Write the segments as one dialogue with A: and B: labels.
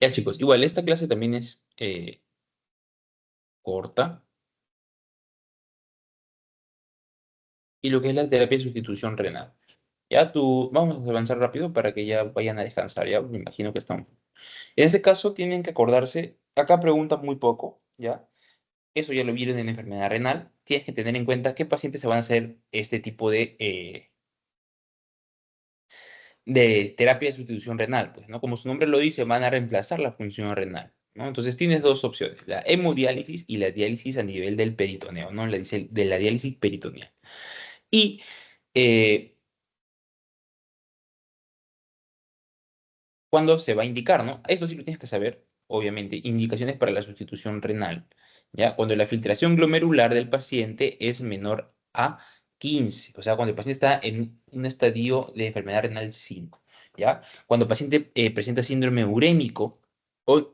A: Ya, chicos, igual esta clase también es corta. Y lo que es la terapia de sustitución renal. Ya tú, vamos a avanzar rápido para que ya vayan a descansar, ya me imagino que están. En este caso tienen que acordarse, acá preguntan muy poco, ¿ya? Eso ya lo vieron en la enfermedad renal. Tienes que tener en cuenta qué pacientes se van a hacer este tipo de terapia de sustitución renal, pues, ¿no? Como su nombre lo dice, van a reemplazar la función renal, ¿no? Entonces tienes dos opciones, la hemodiálisis y la diálisis a nivel del peritoneo, ¿no? La dice de la diálisis peritoneal. Y eh, cuándo se va a indicar, ¿no? Eso sí lo tienes que saber, obviamente, indicaciones para la sustitución renal, ¿ya? Cuando la filtración glomerular del paciente es menor a 15, o sea, cuando el paciente está en un estadio de enfermedad renal 5, ¿ya? Cuando el paciente presenta síndrome urémico o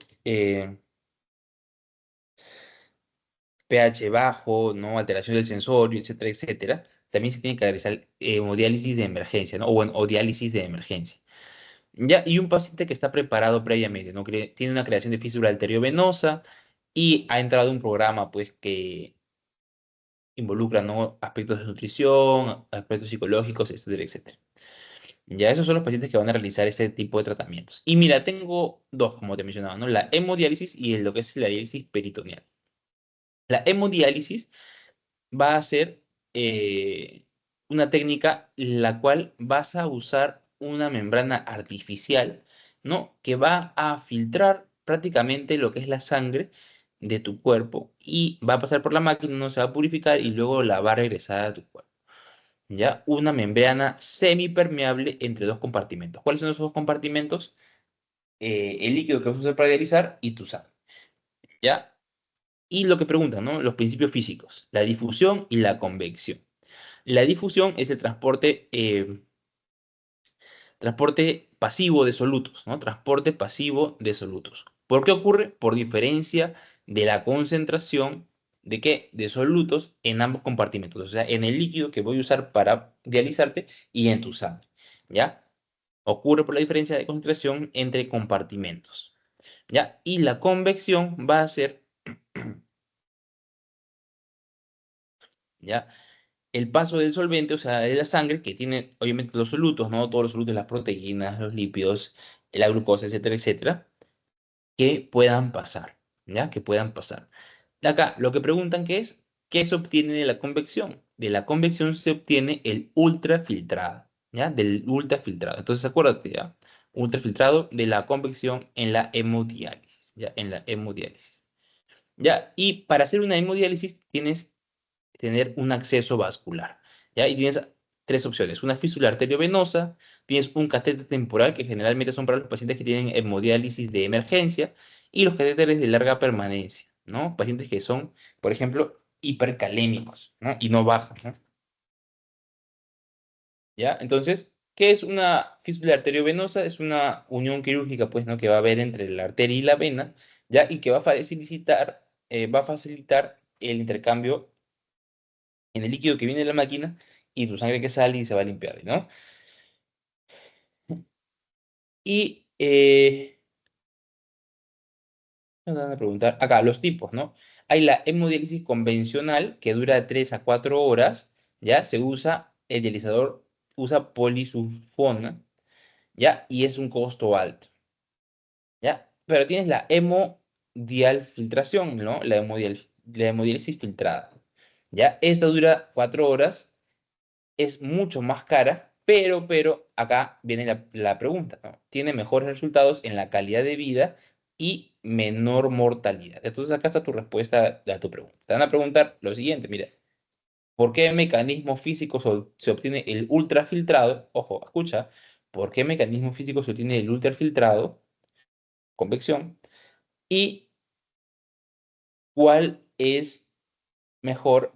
A: pH bajo, ¿no? Alteración del sensorio, etcétera, etcétera, también se tiene que realizar hemodiálisis de emergencia, ¿no? O, bueno, o diálisis de emergencia. Ya, y un paciente que está preparado previamente, ¿no? Tiene una creación de fístula arteriovenosa y ha entrado a un programa, pues, que involucra, ¿no? Aspectos de nutrición, aspectos psicológicos, etcétera, etcétera. Ya, esos son los pacientes que van a realizar este tipo de tratamientos. Y mira, tengo dos, como te mencionaba, ¿no? La hemodiálisis y lo que es la diálisis peritoneal. La hemodiálisis va a ser una técnica la cual vas a usar una membrana artificial, ¿no? Que va a filtrar prácticamente lo que es la sangre de tu cuerpo y va a pasar por la máquina, no se va a purificar y luego la va a regresar a tu cuerpo. ¿Ya? Una membrana semipermeable entre dos compartimentos. ¿Cuáles son esos dos compartimentos? El líquido que vas a usar para dializar y tu sangre. ¿Ya? Y lo que preguntan, ¿no? Los principios físicos, la difusión y la convección. La difusión es el transporte pasivo de solutos, ¿no? Transporte pasivo de solutos. ¿Por qué ocurre? Por diferencia de la concentración de qué? De solutos en ambos compartimentos, o sea, en el líquido que voy a usar para dializarte y en tu sangre, ¿ya? Ocurre por la diferencia de concentración entre compartimentos, ¿ya? Y la convección va a ser, ¿ya? El paso del solvente, o sea, de la sangre, que tiene obviamente los solutos, ¿no? Todos los solutos, las proteínas, los lípidos, la glucosa, etcétera, etcétera, que puedan pasar, ¿ya? Que puedan pasar. De acá, lo que preguntan que es, ¿qué se obtiene de la convección? De la convección se obtiene el ultrafiltrado, ¿ya? Del ultrafiltrado. Entonces, acuérdate, ¿ya? Ultrafiltrado de la convección en la hemodiálisis, ¿ya? En la hemodiálisis. ¿Ya? Y para hacer una hemodiálisis tienes tener un acceso vascular. ¿Ya? Y tienes tres opciones. Una fístula arteriovenosa, tienes un catéter temporal, que generalmente son para los pacientes que tienen hemodiálisis de emergencia, y los catéteres de larga permanencia, ¿no? Pacientes que son, por ejemplo, hipercalémicos, ¿no? Y no bajan, ¿no? ¿Ya? Entonces, ¿qué es una fístula arteriovenosa? Es una unión quirúrgica, pues, ¿no? Que va a haber entre la arteria y la vena, ¿ya? Y que va a facilitar el intercambio en el líquido que viene de la máquina y tu sangre que sale y se va a limpiar, ¿no? Y nos van a preguntar acá los tipos, ¿no? Hay la hemodiálisis convencional que dura 3 a 4 horas, ¿ya? Se usa, el dializador usa polisulfona, ¿ya? Y es un costo alto, ¿ya? Pero tienes la hemodialfiltración, ¿no? La hemodiálisis filtrada, ¿ya? Esta dura 4 horas, es mucho más cara, pero acá viene la pregunta, ¿no? Tiene mejores resultados en la calidad de vida y menor mortalidad. Entonces acá está tu respuesta a tu pregunta. Te van a preguntar lo siguiente, mira, ¿por qué mecanismo físico se obtiene el ultrafiltrado? Ojo, escucha, ¿por qué mecanismo físico se obtiene el ultrafiltrado? Convección. ¿Y cuál es mejor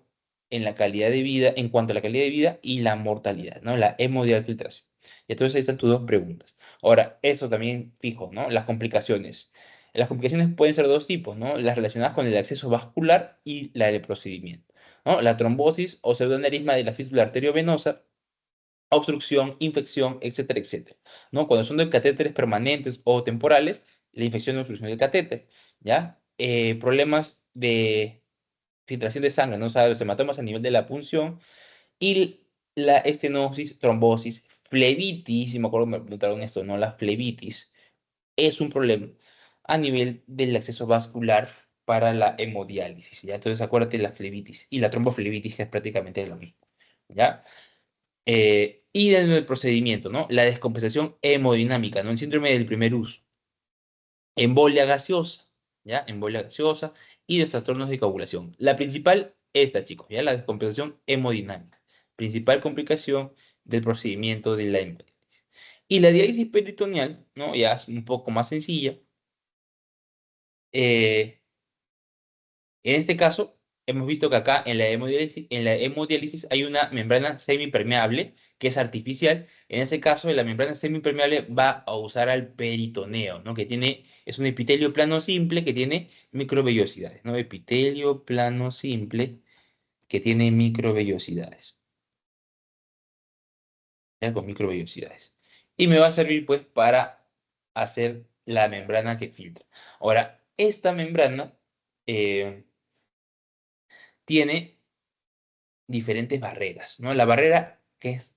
A: en la calidad de vida, en cuanto a la calidad de vida y la mortalidad, ¿no? La hemodiafiltración. Y entonces ahí están tus dos preguntas. Ahora, eso también fijo, ¿no? Las complicaciones. Las complicaciones pueden ser de dos tipos, ¿no? Las relacionadas con el acceso vascular y la del procedimiento, ¿no? La trombosis o pseudoaneurisma de la fístula arteriovenosa, obstrucción, infección, etcétera, etcétera, ¿no? Cuando son de catéteres permanentes o temporales, la infección o obstrucción del catéter, ¿ya? Problemas de filtración de sangre, ¿no? O sea, los hematomas a nivel de la punción y la estenosis, trombosis, flebitis, y me acuerdo que me preguntaron esto, ¿no? La flebitis es un problema a nivel del acceso vascular para la hemodiálisis, ¿ya? Entonces acuérdate de la flebitis y la tromboflebitis, que es prácticamente lo mismo, ¿ya? Y del procedimiento, ¿no? La descompensación hemodinámica, ¿no? El síndrome del primer uso, embolia gaseosa, ¿ya? Embolia gaseosa y los trastornos de coagulación. La principal, esta, chicos, ¿ya? La descompensación hemodinámica, principal complicación del procedimiento de la hemodiálisis. Y la diálisis peritoneal, ¿no? Ya es un poco más sencilla. Eh, En este caso, hemos visto que acá en la hemodiálisis hay una membrana semipermeable que es artificial. En ese caso, la membrana semipermeable va a usar al peritoneo, ¿no? Es un epitelio plano simple que tiene microvellosidades, ¿no? Epitelio plano simple que tiene microvellosidades, ¿ya? Con microvellosidades. Y me va a servir, pues, para hacer la membrana que filtra. Ahora, esta membrana eh, tiene diferentes barreras, ¿no? La barrera que es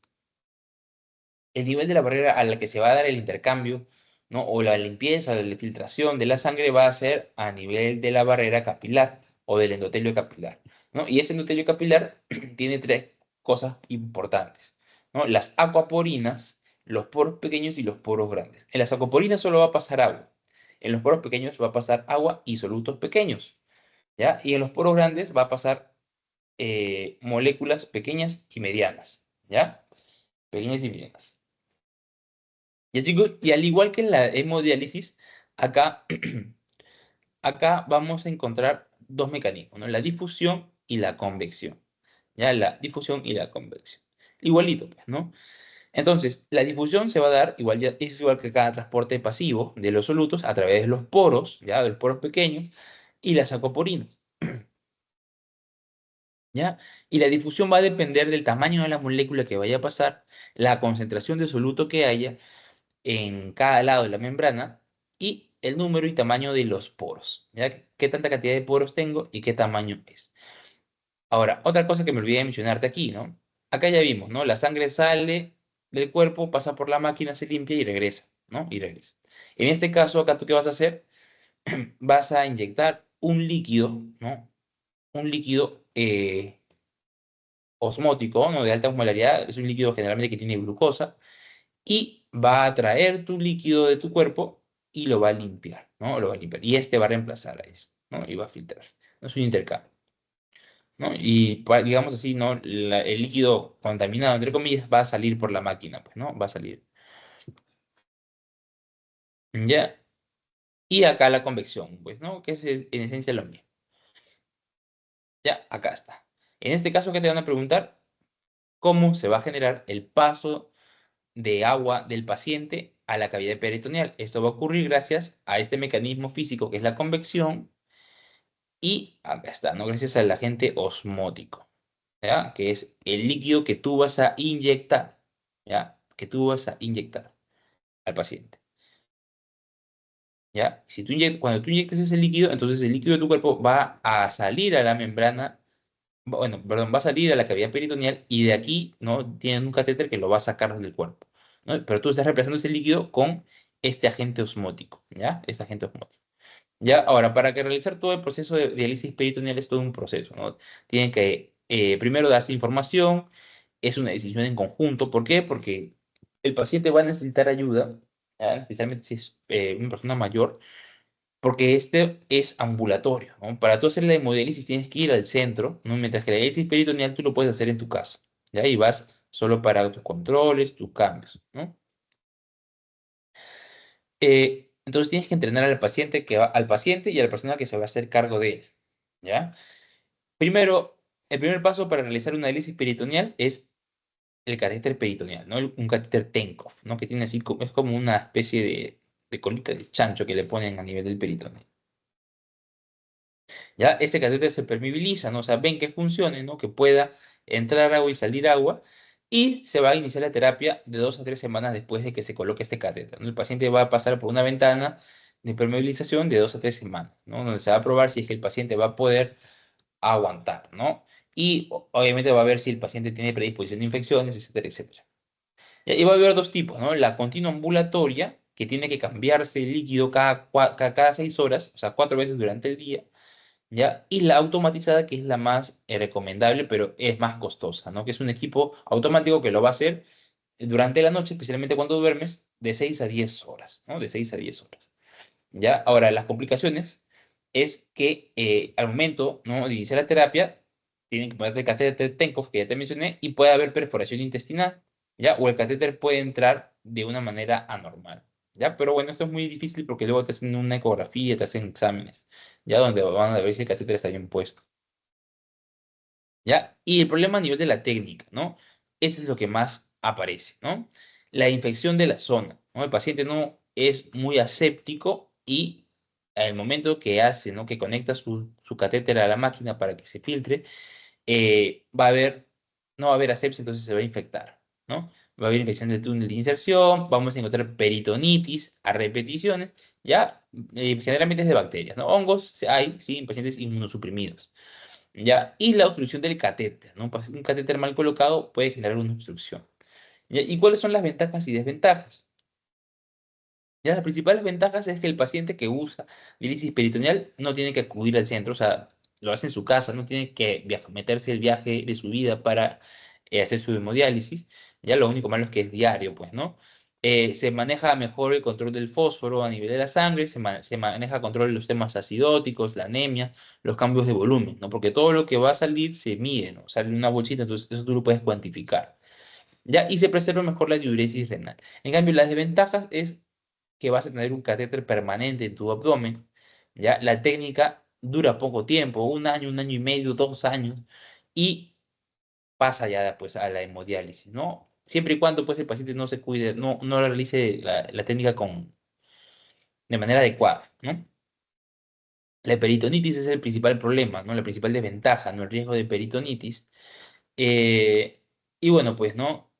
A: el nivel de la barrera a la que se va a dar el intercambio, ¿no? O la limpieza, la filtración de la sangre va a ser a nivel de la barrera capilar o del endotelio capilar, ¿no? Y ese endotelio capilar tiene tres cosas importantes, ¿no? Las acuaporinas, los poros pequeños y los poros grandes. En las acuaporinas solo va a pasar agua. En los poros pequeños va a pasar agua y solutos pequeños, ¿ya? Y en los poros grandes va a pasar moléculas pequeñas y medianas, ¿ya? Pequeñas y medianas. Ya chicos, y al igual que en la hemodiálisis, acá, acá vamos a encontrar dos mecanismos, ¿no? La difusión y la convección, ¿ya? La difusión y la convección. Igualito, pues, ¿no? Entonces, la difusión se va a dar, igual, es igual que cada transporte pasivo de los solutos a través de los poros, ¿ya? De los poros pequeños y las acoporinas. ¿Ya? Y la difusión va a depender del tamaño de la molécula que vaya a pasar, la concentración de soluto que haya en cada lado de la membrana y el número y tamaño de los poros, ¿ya? ¿Qué tanta cantidad de poros tengo y qué tamaño es? Ahora, otra cosa que me olvidé de mencionarte aquí, ¿no? Acá ya vimos, ¿no? La sangre sale del cuerpo, pasa por la máquina, se limpia y regresa, ¿no? Y regresa. En este caso, acá tú qué vas a hacer? Vas a inyectar un líquido, ¿no? Un líquido osmótico, ¿no? De alta osmolaridad, es un líquido generalmente que tiene glucosa, y va a traer tu líquido de tu cuerpo y lo va a limpiar, ¿no? Lo va a limpiar. Y este va a reemplazar a este, ¿no? Y va a filtrarse. No es un intercambio, ¿no? Y digamos así, ¿no? El líquido contaminado, entre comillas, va a salir por la máquina, pues, ¿no? Va a salir. ¿Ya? Y acá la convección, pues, ¿no? Que es en esencia lo mismo. Ya, acá está. En este caso, ¿qué te van a preguntar? ¿Cómo se va a generar el paso de agua del paciente a la cavidad peritoneal? Esto va a ocurrir gracias a este mecanismo físico que es la convección y acá está, ¿no? Gracias al agente osmótico, ¿ya? Que es el líquido que tú vas a inyectar, ¿ya? Que tú vas a inyectar al paciente, ¿ya? Si cuando tú inyectes ese líquido, entonces el líquido de tu cuerpo va a salir a la membrana, bueno, perdón, va a salir a la cavidad peritoneal y de aquí, ¿no? Tienen un catéter que lo va a sacar del cuerpo, ¿no? Pero tú estás reemplazando ese líquido con este agente osmótico, ¿ya? Este agente osmótico. Ya, ahora, para que realizar todo el proceso de diálisis peritoneal es todo un proceso, ¿no? Tienen que primero darse información, es una decisión en conjunto. ¿Por qué? Porque el paciente va a necesitar ayuda, ¿ya? Especialmente si es una persona mayor, porque este es ambulatorio, ¿no? Para tú hacer la hemodiálisis tienes que ir al centro, ¿no? Mientras que la diálisis peritoneal tú lo puedes hacer en tu casa, ¿ya? Y vas solo para tus controles, tus cambios, ¿no? Entonces tienes que entrenar al paciente y a la persona que se va a hacer cargo de él, ¿ya? Primero, el primer paso para realizar una diálisis peritoneal es el catéter peritoneal, ¿no? Un catéter Tenkov, ¿no? Que tiene así, es como una especie de colita de chancho que le ponen a nivel del peritoneo. ¿Ya? Este catéter se permeabiliza, ¿no? O sea, ven que funcione, ¿no? Que pueda entrar agua y salir agua. Y se va a iniciar la terapia de 2 a 3 semanas después de que se coloque este catéter, ¿no? El paciente va a pasar por una ventana de permeabilización de 2 a 3 semanas, ¿no? Donde se va a probar si es que el paciente va a poder aguantar, ¿no? Y obviamente va a ver si el paciente tiene predisposición a infecciones, etcétera, etcétera. Y va a haber dos tipos, ¿no? La continua ambulatoria, que tiene que cambiarse el líquido cada 6 horas, o sea, 4 veces durante el día, ¿ya? Y la automatizada, que es la más recomendable, pero es más costosa, ¿no? Que es un equipo automático que lo va a hacer durante la noche, especialmente cuando duermes, de 6 a 10 horas, ¿no? De 6 a 10 horas. ¿Ya? Ahora, las complicaciones es que al momento, ¿no?, de iniciar la terapia, tienen que ponerte el catéter Tenkov, que ya te mencioné, y puede haber perforación intestinal, ¿ya? O el catéter puede entrar de una manera anormal, ¿ya? Pero bueno, esto es muy difícil porque luego te hacen una ecografía, te hacen exámenes, ¿ya? Donde van a ver si el catéter está bien puesto, ¿ya? Y el problema a nivel de la técnica, ¿no? Eso es lo que más aparece, ¿no? La infección de la zona, ¿no? El paciente no es muy aséptico y al momento que hace, ¿no?, que conecta su catéter a la máquina para que se filtre, no va a haber asepsia, entonces se va a infectar, ¿no? Va a haber infección del túnel de inserción, vamos a encontrar peritonitis a repeticiones, ¿ya? Generalmente es de bacterias, ¿no? Hongos hay, sí, en pacientes inmunosuprimidos. ¿Ya? Y la obstrucción del catéter, ¿no? Un catéter mal colocado puede generar una obstrucción. ¿Ya? ¿Y cuáles son las ventajas y desventajas? Ya, las principales ventajas es que el paciente que usa diálisis peritoneal no tiene que acudir al centro, o sea, lo hace en su casa, no tiene que meterse el viaje de su vida para hacer su hemodiálisis. Ya lo único malo es que es diario, pues, ¿no? Se maneja mejor el control del fósforo a nivel de la sangre, se maneja control de los temas acidóticos, la anemia, los cambios de volumen, ¿no? Porque todo lo que va a salir se mide, ¿no? Sale en una bolsita, entonces eso tú lo puedes cuantificar. ¿Ya? Y se preserva mejor la diuresis renal. En cambio, las desventajas es que vas a tener un catéter permanente en tu abdomen, ¿ya? La técnica dura poco tiempo, 1 año, 1 año y medio, 2 años, y pasa ya pues a la hemodiálisis, ¿no? Siempre y cuando pues el paciente no se cuide, no realice la técnica de manera adecuada, ¿no? La peritonitis es el principal problema, ¿no? La principal desventaja, ¿no? El riesgo de peritonitis. Eh, y bueno, pues, ¿no?,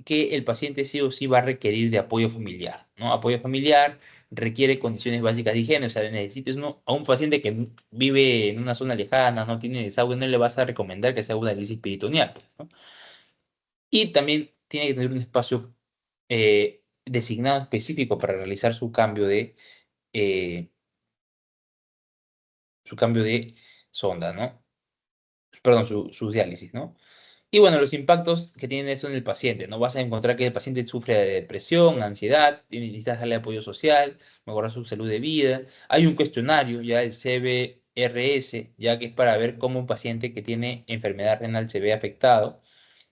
A: que el paciente sí o sí va a requerir de apoyo familiar, ¿no? Apoyo familiar requiere condiciones básicas de higiene, o sea, necesites a un paciente que vive en una zona lejana, no tiene desagüe, no le vas a recomendar que se haga una diálisis peritoneal, pues, ¿no? Y también tiene que tener un espacio designado específico para realizar eh, su cambio de sonda, ¿no? Perdón, su diálisis, ¿no? Y bueno, los impactos que tiene eso en el paciente, ¿no? Vas a encontrar que el paciente sufre de depresión, ansiedad, necesitas darle apoyo social, mejorar su salud de vida. Hay un cuestionario, ya el CBRS, ya que es para ver cómo un paciente que tiene enfermedad renal se ve afectado,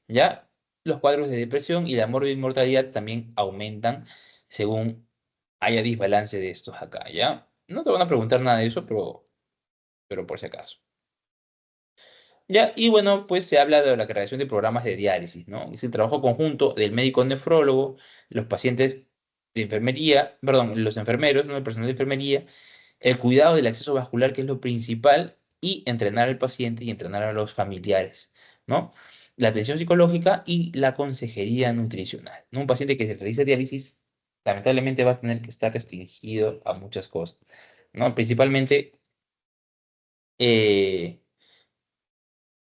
A: ¿ya? Los cuadros de depresión y la mortalidad también aumentan según haya desbalance de estos acá, ¿ya? No te van a preguntar nada de eso, pero por si acaso. Ya, y bueno, pues se habla de la creación de programas de diálisis, ¿no? Es el trabajo conjunto del médico nefrólogo, los pacientes de enfermería, perdón, los enfermeros, ¿no?, el personal de enfermería, el cuidado del acceso vascular, que es lo principal, y entrenar al paciente y entrenar a los familiares, ¿no? La atención psicológica y la consejería nutricional, ¿no? Un paciente que se realiza diálisis, lamentablemente va a tener que estar restringido a muchas cosas, ¿no? Principalmente, eh,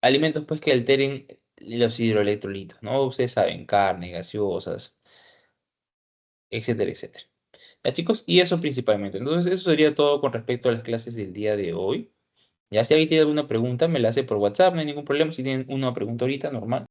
A: alimentos pues que alteren los hidroelectrolitos, ¿no? Ustedes saben, carne, gaseosas, etcétera, etcétera. Ya, chicos, y eso principalmente. Entonces, eso sería todo con respecto a las clases del día de hoy. Ya, si alguien tiene alguna pregunta, me la hace por WhatsApp, no hay ningún problema. Si tienen una pregunta ahorita, normal.